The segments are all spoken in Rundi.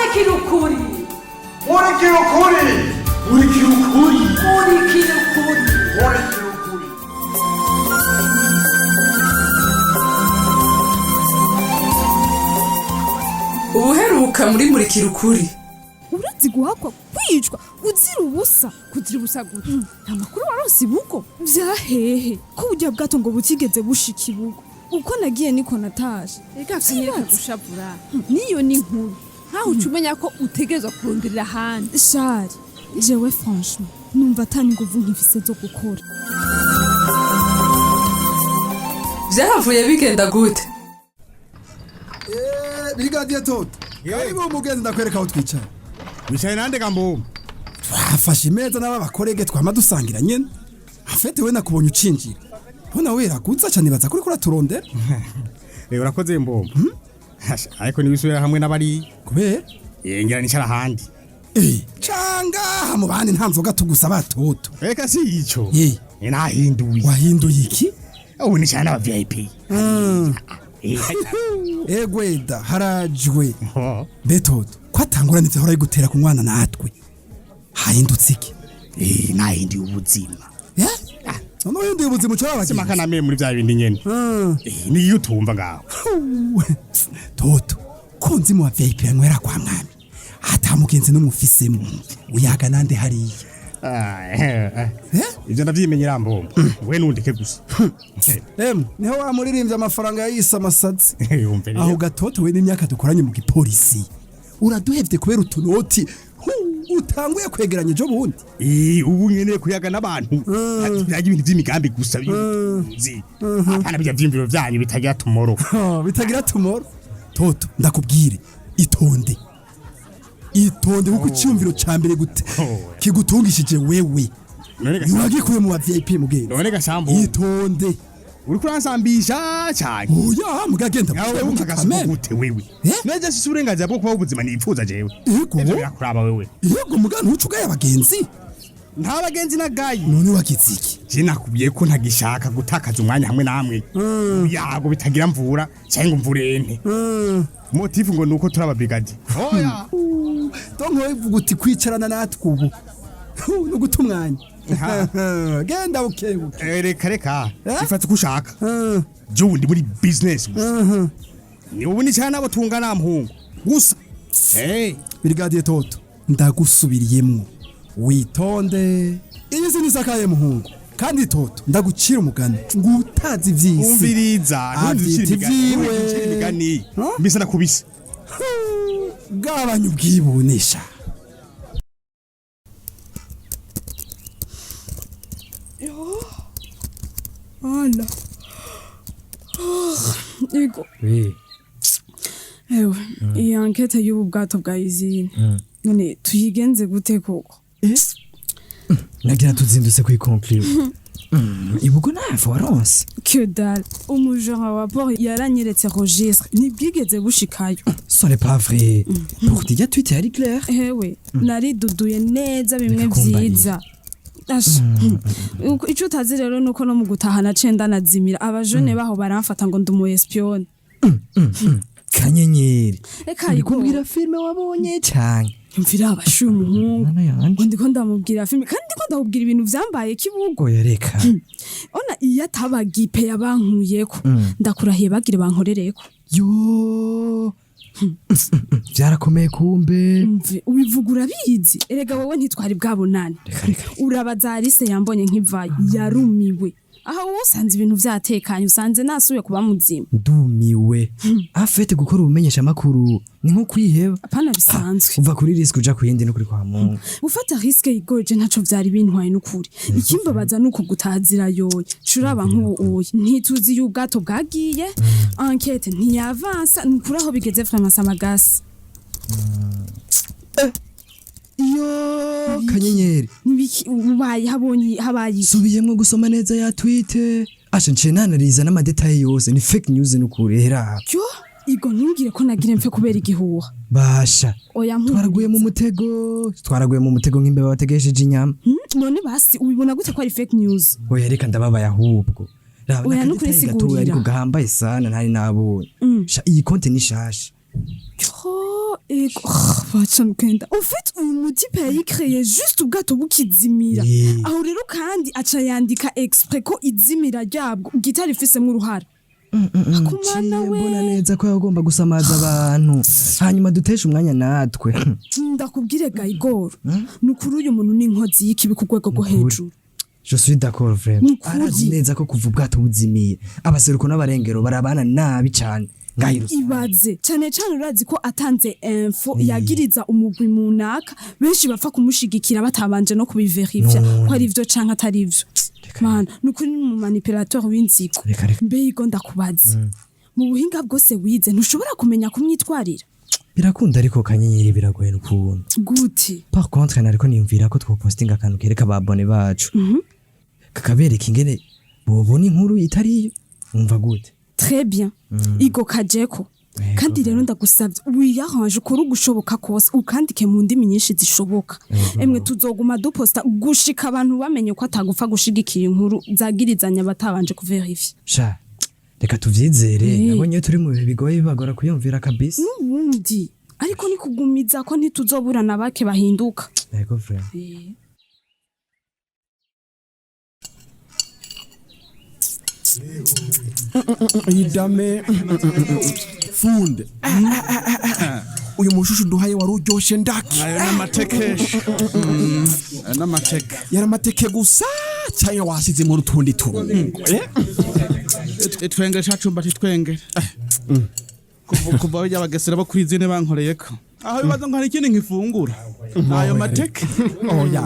murikira ukuri murikira ukuri murikira ukuri murikira ukuri murikira ukuri. ubuheruka muri murikira ukuri. urazi guhakwa kwicwa uzira ubusa kugira ubusa gute nta makuru waronse ibugo vyahehe ko burya bwato ngo butigeze bushika ibugo uko nagiye niko nataje reka finyereka gushavura niyo ni nkuru nkaho uca umenya ko utegerezwa kuronderera ahandi shari jewe franchement numva atani nguvu nkifise zo gukora Vyahavuye bigenda gute? Brigadier Toto. Karibu mugenzi ndakwereka aho twicara. Wicaye nande gambo? Twafashe imeza n'aba bakorege twama dusangira nyene. Afete we nakubonye ucinjira. Bona wera gutsa cyane baza kuri kuraturondera. Urakoze mbombo. Ariko nibisubira hamwe n'abari kubera ngira nicara handi. Canga mu bandi nta nzoga tugusaba Toto. Reka si ico. Nahinduye. Wahinduye iki? Ubu ni cyane aba VIP. Egweda harajwe. Betoto kwatangura nivyo hora gutera ku mwana natwe. Hahindutse iki? Nahinduye ubuzima. Ano hinduye ubuzima cyo abaje. Simakana me muri bya bindi nyene. Ni yutumva ngaho. Toto konzi mu VIP yanywera kwa mwami. Atamugenzi n'umufisemo. Uyaga nande hariya. Ivyo ndavyimenyera mbombo. We nundike gusa. Niho wamuririmbye amafaranga yayisa amasazi. Aho Gatoto we n'imyaka dukoranye mu gipolisi. Uraduhevye kubera utunoti. Utanguye kwegeranya ejo bundi. Ubu nyene kuyaga n'abantu. Yaje ibintu vy'imigambi gusa bizi. Apana bijya vyimviro vyanyu bitagira tomorrow. Bitagira tomorrow. Toto ndakubwire itonde. Itonde kuko cyumviro cambere gute kigutungishije wewe nagikuye mu VIP mugende none gashambo itonde uri kuransambisha cyane oya mugagenda nawe umugasuka gute wewe neje si uburenganzira bwo kuba ubuzima nipfuza jewe ivyo birakuraba wewe yego mugana ucugaye abagenzi nta bagenzi nagaye none wakiziki je nakubwiye ko ntagishaka gutakaza umwanya hamwe namwe yago bitagira mvura cyangwa mvurente motifu ngo nuko turaba brigade oya donko ivuga uti kwicarana natwe ubu no guta umwanya genda ukebuke reka ifata kushaka je undi muri business ni ubu ni cyane abo tungana mpungu gusa Brigadier Toto ndagusubiriyemwo witonde izi nisakaye muhungu kandi Toto ndagucira umugani ngutazi vyisi umviriza ntuducira imigani mbisa nakubisa gabanya ubwibunisha ala ego ewe iyi ankete y'ubu bwato bwa izine none tuyigenze gute koko nagira tuzindutse kuyikonclure ibugo nafu waronse que dalle umujura wa port yaranyeretse registre nibwigeze bushikayo ce n'est pas vrai pour dire tu es clair ewe nari duduye neza bimwe vyiza ico utazi rero nuko no mu gutahana cenda nazimira abajone baho baramfata ngo ndumu espion kanyenyeri reka kubwira filme wabonye cyane mvira abashuye umuhungu ngo ndiko ndamubwira filme kandi ndiko ndamubwira ibintu vyambaye kibugo yareka ona iyo atabagipe yabankuyeko ndakurahiye bagire bankorereko yo byarakomeye kumbe ubivuga urabizi erega wowe ntitwari bwabonane urabaza Alice yambonye nk'ivayi yarumiwe aho usanze ibintu vyatekanye usanze nasubiye kuba muzima ndumiwe afete gukora ubumenyesha makuru ni nko kwiheba apana bisanzwe uva kuri risk uja kuyindi no kuri kwa Mungu ufata risk igoje ntaco vyari bintwaye n'ukuri ikimbabaza nuko gutazira yoye curaba nk'uwo ntituzi y'ubwato bwagiye enquête ntiyavansa nukuri aho bigeze vraiment samagasi iyo kanyenyeri nibiki ubaye habaye subiyemwe gusoma neza ya tweet asha ncenanariza n'amadetail yose ni fake news n'ukuri hera cyo igo ntungire ko nagire mfe kubera igihuha basha twaraguye mu mutego nk'imbeba bategesheje inyama none basi ubibona gute ko ari fake news oya reka ndababaye ahubwo oya nukuri sigurira ariko gahambaye sana ntari nabonye iyi konte ni shasha Oh, vaca mukenda. En fait, uyu type yayikreye juste ubwato bukizimira. Aho rero kandi aca yandika exprès ko izimira ryabwo gitari ifisemo uruhara. Akumana we. Mbona neza ko yagomba gusamaza abantu. Hanyuma dutesha umwanya natwe. Ndakubwire Gaigoro. Nukuri uyu muntu ni inkozi y'ikibi ku rwego rwo hejuru. Je suis d'accord vraiment. Arazi neza ko kuva ubwato buzimiye. Abaseruko n'abarengero barabana nabi cyane. Ibaze cyane urazi ko atanze info yagiriza umugwi munaka benshi bapfa kumushigikira batabanje no kubiverifya ko ari ivyo canke atari ivyo. Man, nukuri ni mu manipulateur w'inziko. Mbego ndakubaza. Mu buhinga bwose wize ntushobora kumenya kumyitwarira. Birakunda ariko kanyenyeri biragoye n'ukuntu. Gute? Par contre nariko niyumvira ko twopostinga akantu kereka ababone bacu. Kakabereka ingene bobona inkuru itariyo. Umva gute? Très bien. Igo kajeko. Kandi rero ndagusavye wiyaranje ukora ugushoboka kose ukandike mu ndimi nyinshi zishoboka. Emwe tuzoguma duposta gushika abantu bamenye ko atagupfa gushigikira inkuru zagirizanya batabanje kuverifya. Sha. Reka tuvyizere nabonye turi mu bigoye bibagora kuyumvira kabisa. Nubundi ariko ni kugumiza ko ntituzoburana bake bahinduka. Yego frère. Idame funde uyu mushushu duhaye wari uryoshe ndaki ayo n'amatekesha n'amateke yaramateke gusa cyangwa wasize mu rutundi tuntu twenge cacumba titwenge kuva bijya bagesera bo kwizine bankoreyeko aho bibaza ngo hari ikindi nkifungura ayo mateke oya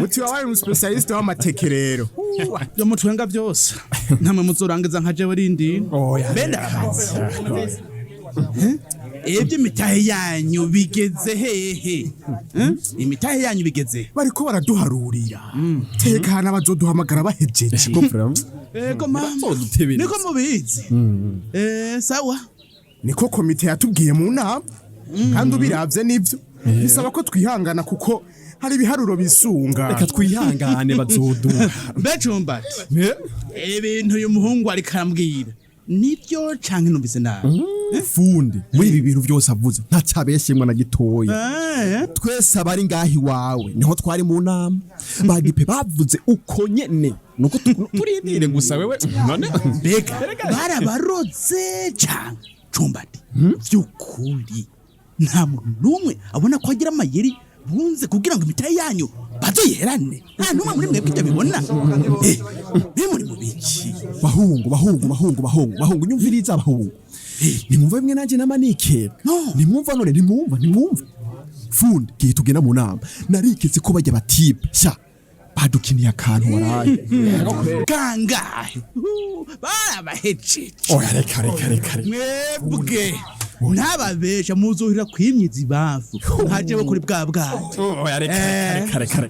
uti wabaye umu specialist w'amateke rero byo mutwenga byose namwe muzorangiza nka jewe rindi oya benda ebye imitahe yanyu bigeze hehe imitahe yanyu bigeze bariko baraduharurira tekana bazoduhamagara bahejeje ego mama niko mubizi sawa niko komite yatubwiye mu nama kandi ubiravye nivyo bisaba ko twihangana kuko hari ibiharuro bisunga reka twihangane bazoduha becumbati ibintu uyu muhungu ari karambwira nibyo canke numvise nabi fundi muri ibi bintu byose avuze nta cyabeshemwe na gitoya twese abari ngahi wawe niho twari mu nama bagipe bavuze uko nyene nuko turindire gusa wewe none mbega barabaroze canke cumbati vyukuri nta muntu numwe abona ko agira amayeri bunze kugira ngo imitahe yanyu bazoyerane nta numwe muri mwebwe ibyo bibona muri mu biki bahungu nyumviriza bahungu nimwumva bimwe nanje n'amanike nimwumva none nimwumva fundi gihe tugenda mu nama nariketse ko bajya batipe sha badukiniye akantu waraye kangahe barabahejeje oya reka mwebwe ntababesha muzuhira kwimyiza ibafu nkajewe kuri bwa bwato oya reka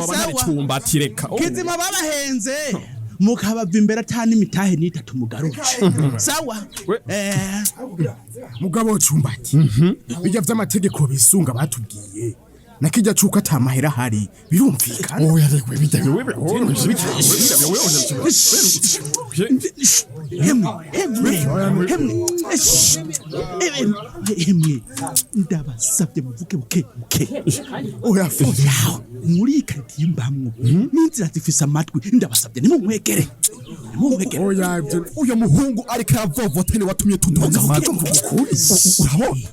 oba naricumbati reka kizima babahenze mukabava imbere atani imitahe n'itatu mugaruke sawa mugabo cumbati bijya vy'amategeko bisunga batubwiye nakijya cuka atamahera hari birumvikana oya reka bijya wewe ndabasabye muvuge buke oya fundi muri ikati mbamwo n'inzira zifise amatwi ndabasabye nimumwegere oya uyo muhungu ariko aravovotene watumye tundoza amatwi urabona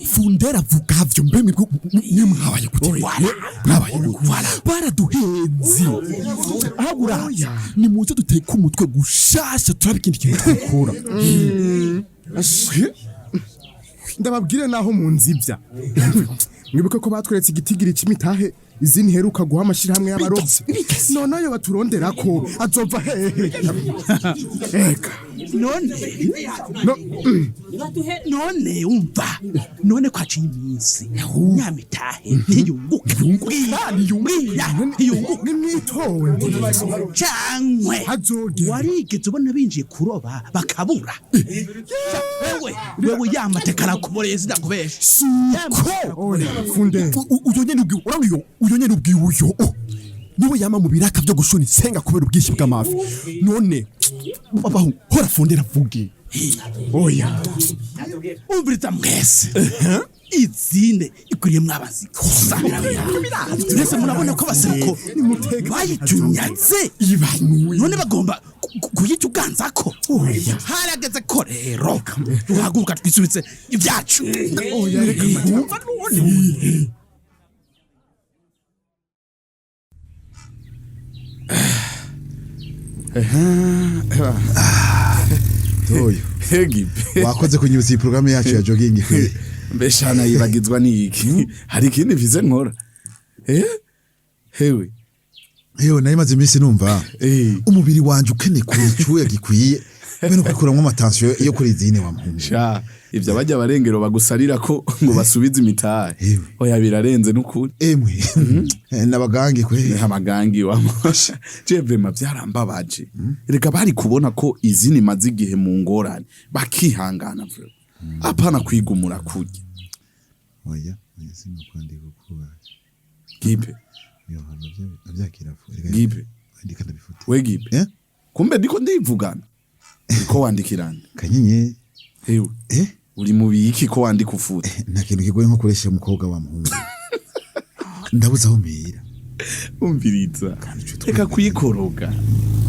fundera vugavyo mbemwe nimwabaye gutwara baraduhenzi ahagura ni muze duteka umutwe gushasha turabikindi kintu twakora ndababwire naho mu nzivya mwibuke ko batweretse igitigiri c'imitahe izini heruka guha amashirahamwe y'abarovyi none yo baturondera ko azova hehe eka none umva none kwaciye iminsi nyamitahe ntiyunguka nimwitonde cankwe warigeze ubona binjiye kuroba bakabura wewe yamateka arakuboreye sidakubesha funde uyo nyene ubwiwe niwe yama mu biraka byo gushona isenga kubera ubwishi bw'amafi none babaho hora fundera vuge oya umviriza mwese izine ikuriye mwabazi gusa mwese murabona ko abaseruko bayitunyaze none bagomba kuyita uganzako harageze ko rero duhaguruka twisubitse ibyacu oya reka mwumva none Toyo Hegipe wakoze kunyuza iyi programme yacu ya jogging kwe mbeshana yibagizwa niki hari ikindi mvize nkora hewe nayo maze iminsi numva umubiri wanje ukeneye kuricuya gikwiye bene kwikuramwe amatension yo kuri izine wa muhungu sha ivyo abajya barengero bagusarira ko ngo basubize imitahe oya birarenze n'ukuri emwe nabagangi kwe amagangi wa mosha jeve mavyarambabaje reka bari kubona ko izini maze igihe mu ngorane bakihangana vyo apana kwigumura kurya oya sino kwandika kuba gipe yo avyakira fu gipe andika ndabifuta we gipe kumbe ndiko ndivugana ko wandikirana kanyenye hewe uri mu biki ko wandika ufuta nta kintu kigoye nko kuresha umukobwa wa muhungu ndabuza aho mpira umviriza reka kuyikoroga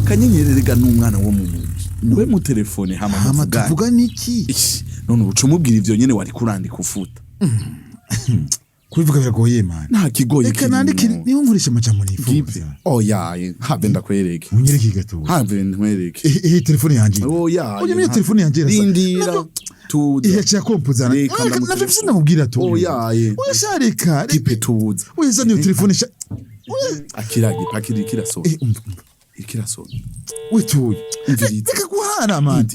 kanyenyererega n'umwana wo mu muji we mu telefone hama tuvuga niki none uca umubwira ivyo nyene wari kurandika ufuta kubivuga biragoye man nta kigoye reka nandike niho nkoresha amajambo nifuza oya habe ndakwereke unyereke gato habe ntwereke telefone yanje oya unyemye telefone yanje rindira tuza ihecha kompuzana navyo vise ndamubwira to oya shareka gipe tuza uyeza niyo telefone akiragi pakirikira so ikiraso wetuye reka guhana man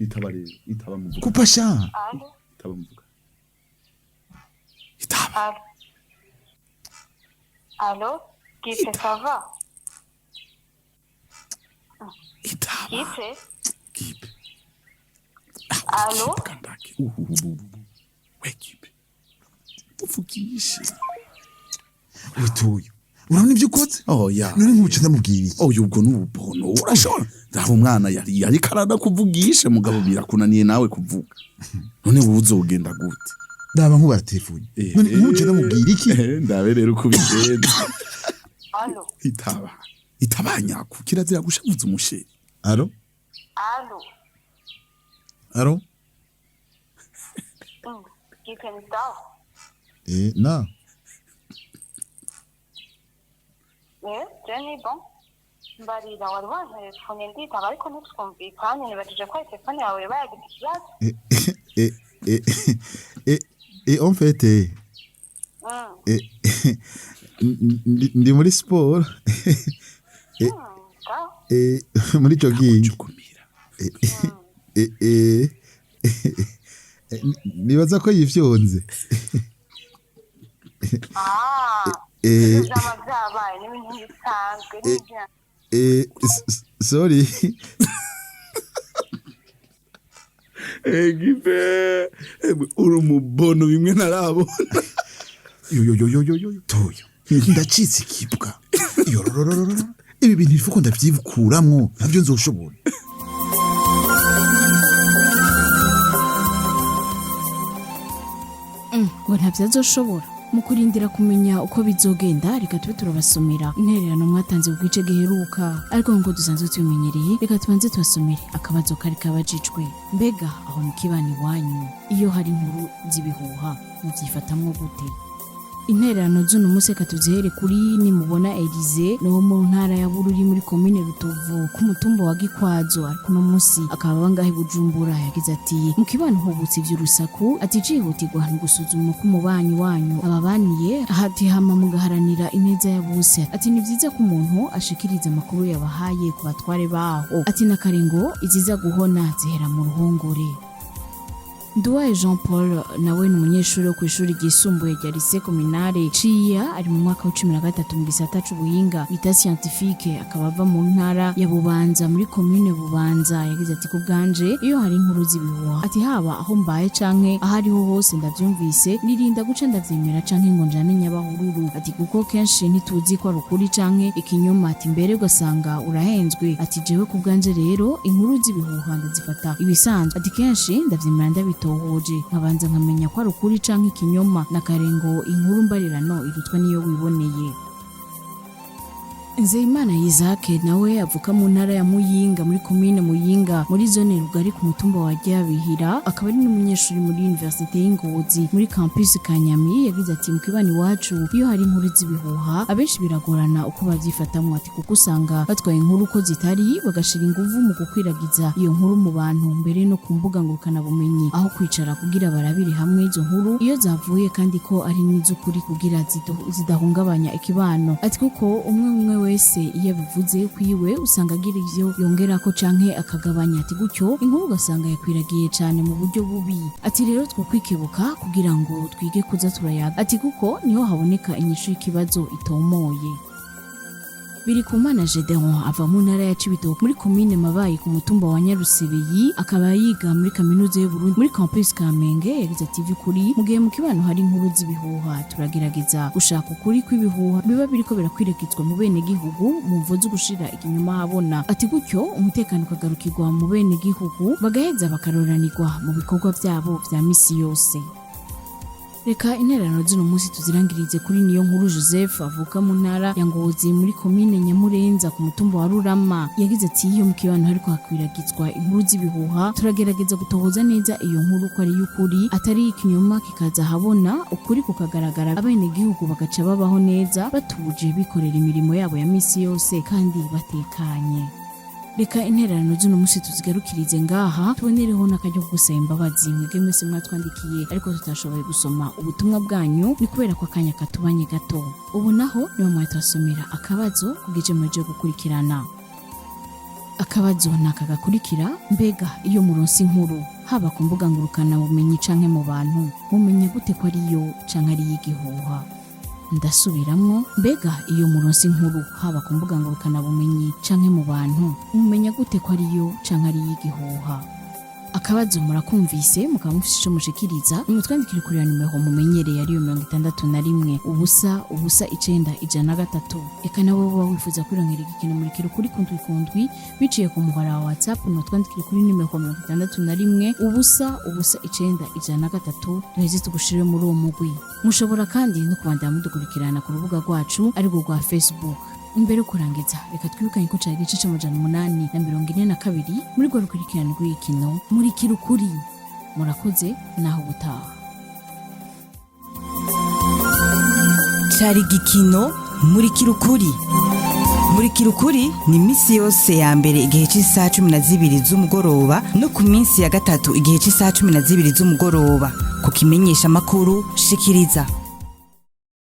itaba rero itaba muvuga kupasha itaba muvuga itaba Allô Gice, ça va itaba Gice Allô we gipe uvugishe wetuye urabona ibyo ukoze oya none nk'ubuce ndamubwira iki oya ubwo n'ububono urashobora ndaba umwana yari karada kuvugisha mugabo birakunaniye nawe kuvuga none wowe uzogenda gute ndaba nk'ubara telefone none nk'ubuce ndamubwira iki ndabe rero uko bigenda Allô itabanyako kirazira gushavuza umushe Allô Allô Gice ni sawa na Jenny bon mbarira wari wantelefone nditaba ariko ntitwumvikanye nibajije ko telefone yawe bayagize ikibazo en fait ndi muri sport muri jogging nibaza ko yifyonze vyabaye n'ibintu bisanzwe sorry gipe uri umubono bimwe ntarabona yo toyo ndacitse ikibwa yororororo ibi bintu ifuko ndavyibukuramwo navyo nzoshobora ngo ntavyo azoshobora mu kurindira kumenya uko bizogenda reka tube turabasomera intererano mwatanze ku gice giheruka ariko ngo dusanzwe tubimenyereye reka tubanze tubasomere akabazo kari kabajijwe mbega aho mu kibani wanyu iyo hari inkuru z'ibihuha muvyifatamwo gute intererano z'uno munsi katuzihere kuri nimubona Elize no mu ntara ya Bururi muri commune Rutovu ku mutumba wa Gikwazo ariko no munsi akaba bangahe Bujumbura yagize ati mu kibano hubutse ivy'urusaku ati cihutirwa gusuzuma ko umubanyi wanyu ababaniye hati hama mugaharanira ineza ya bose ati ni vyiza ko umuntu ashikiriza amakuru yabahaye ku batware baho ati nakarengo iziza guhona zihera mu ruhongore Nduwaye Jean Paul nawe ni umunyeshuri wo kw'ishuri ryisumbuye rya lycée communale Ciya ari mu mwaka wa 13 mu gisata c'ubuhinga bita scientifique akaba ava mu ntara ya Bubanza muri commune Bubanza yagize ati ku bwanje iyo hari inkuru z'ibihuha ati haba aho mbaye canke ahariho hose ndavyumvise nirinda guca ndavyemera canke ngo njane nyabahururu ati kuko kenshi ntituzi ko ari ukuri canke ikinyoma ati mbere ugasanga urahenzwe ati jewe ku bwanje rero inkuru z'ibihuha ndazifata ibisanzwe ati kenshi ndavyemera ndabitohoje nkabanza nkamenya ko ari ukuri canke ikinyoma nakarengo inkuru mbarirano irutwa niyo wiboneye. Nzeyimana Isaac nawe avuka mu ntara ya Muyinga muri commune Muyinga muri zone Rugari ku mutumba wa Ryabihira akaba ari n'umunyeshuri muri Université y'Ingozi muri campus Kanyami yagize ati mu kibani wacu iyo hari inkuru z'ibihuha abenshi biragorana uko bavyifatamwe ati kuko usanga batwaye inkuru ko zitari bagashira inguvu mu gukwiragiza iyo nkuru mu bantu mbere no ku mbuga ngurukana bumenyi aho kwicara kugira barabire hamwe izo nkuru iyo zavuye kandi ko ari n'izukuri kugira zidahungabanya ikibano ati kuko umwe wese iyo bivuze kwiwe usanga agira ivyo yongera ko canke akagabanya ati gutyo inkuru ugasanga yakwiragiye cane mu buryo bubi ati rero two kwikebuka kugira ngo twige kuza turayaga ati kuko niho haboneka inyishu y'ikibazo itomoye. Birikumana Gedeon ava mu ntara ya Cibitoke muri commune Mabayi ku mutumba wa Nyarusebeyi akaba yiga muri kaminuza y'u Burundi muri campus Kamenge yagize ati vy'ukuri mu gihe mu kibano hari inkuru z'ibihuha turagerageza gushaka ukuri kw'ibihuha biba biriko birakwiragizwa mu bene gihugu mu mvo zo gushira ikinyuma habona ati gutyo umutekano ukagarukirwa mu bene gihugu bagaheza bakaroranirwa mu bikorwa vyabo vya misi yose. Reka intererano zino munsi tuzirangirize kuri niyo nkuru Joseph avuka mu ntara ya Ngozi muri commune Nyamurenza ku mutumba wa Rurama yagize ati iyo mu kibano hariko hakwiragizwa inkuru z'ibihuha turagerageza gutohoza neza iyo nkuru ko ari y'ukuri atari ikinyoma kikaza habona ukuri kukagaragara abene gihugu bagaca babaho neza batuje bikorera imirimo yabo ya misi yose kandi batekanye. Reka intererano zino munsi tuzigarukirize ngaha tubonereho n'akaryo ko gusaba imbabazi mwebwe mwese mwatwandikiye ariko tutashoboye gusoma ubutumwa bwanyu ni kubera ko akanya katubanye gato. Ubu naho niyo mwatwasomera akabazo kugije muje gukurikirana. Akabazo nakagakurikira mbega iyo muronsi inkuru haba ku mbuga ngurukana bumenyi canke mu bantu mumenya gute ko ari yo canke ari y'igihuha. Ndasubiramwo mbega iyo muronsi inkuru haba ku mbuga ngurukana bumenyi canke mu bantu mumenya gute ko ari yo canke ari y'igihuha. Akabazo murakumvise mukaba mufise ico mushikiriza nimutwandikire kuri ya nimero mumenyereye ariyo 61 ubusa 9 eka nabo baba wifuza kwirongera igikino murikira ukuri kundwi biciye ku muhora wa WhatsApp nimutwandikire kuri nimero 61 ubusa 9 duheze tugushire muri uwo mugwi. Mushobora kandi no kubandanya mudukurikirana ku rubuga rwacu ariko rwa Facebook. Imbere kurangiza reka twibukanye ko cari igice c'842 muri gwa rukurikirana rw'igikino murikira ukuri. Murakoze naho gutaha. Cari igikino murikira ukuri. Murikira ukuri ni misi yose ya mbere igihe c'isaha 12 z'umugoroba no ku minsi ya gatatu igihe c'isaha 12 z'umugoroba ku kimenyesha makuru shikiriza.